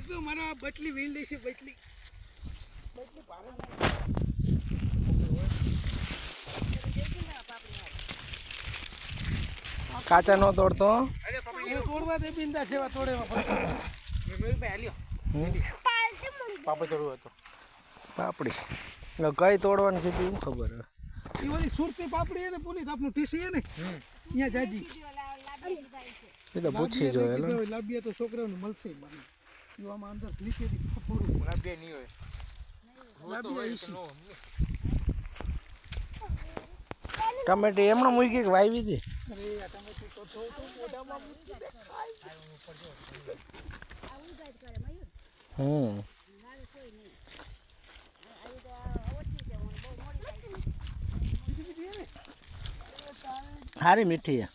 તો મારા બટલી વીણ લેશે બટલી ભારે કાચા નો તોડતો એ તોડવા દે બિંદા જેવા તોડેવા પાપડ તોડવો હતો પાપડી કઈ તોડવાની છે શું ખબર એ ઓલી સુરતી પાપડી હે ને પોલીસ આપણું ટીસી હે ને અહીંયા જાજી એ તો પૂછી જોઈએ લાભીએ તો છોકરાઓને મળશે મને જો આમાં અંદર નીચેથી થોડું લાભીએ નહીં હોય ટમેટી એમણે મૂકી કે વાવી હતી અરે આ ટમેટી તો મોઢામાં મૂકી દે સારી મીઠી છે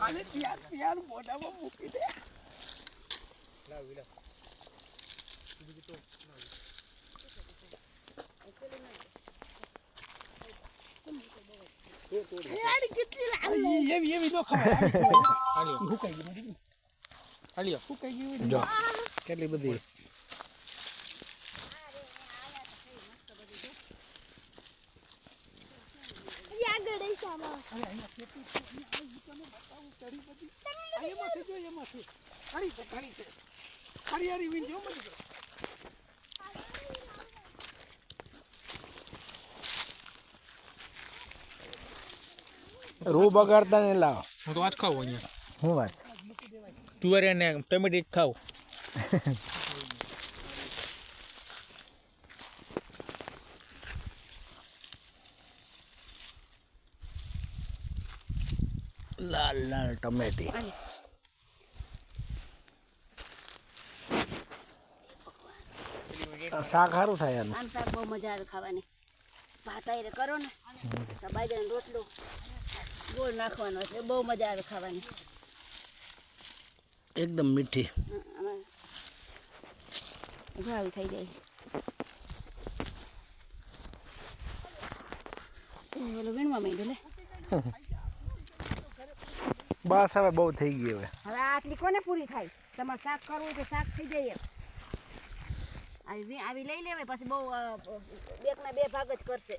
આલે પ્યાર મોઢામાં મૂકી દે લાવ વિલા યાર કેટલી લાવી એવી નો ખવાય હુકાઈ ગઈ હાલ્યો હુકાઈ ગઈ જો કેટલી બધી રૂ બગાડતા ને લાવ હું તો આજ ખાવ અહીંયા શું વાત તુવેર ને ટમેટી ખાવ લાલ લાલ ટમેટી શાક સારું થાય આનું આમ શાક બહુ મજા આવે ખાવાની ભાત આયરે કરો ને તો બાજરાનો રોટલો ગોળ નાખવાનો એટલે બહુ મજા આવે ખાવાની એકદમ મીઠી મજા આવી થઈ જાય ઓલું વીણવા માંડ્યું લે બસ હવે બહુ થઈ ગઈ હવે હવે આટલી કોને પૂરી થાય તમારે શાક કરવું હોય તો શાક થઈ જાય આવી લઈ લેવાય પછી બહુ એકના બે ભાગ જ કરશે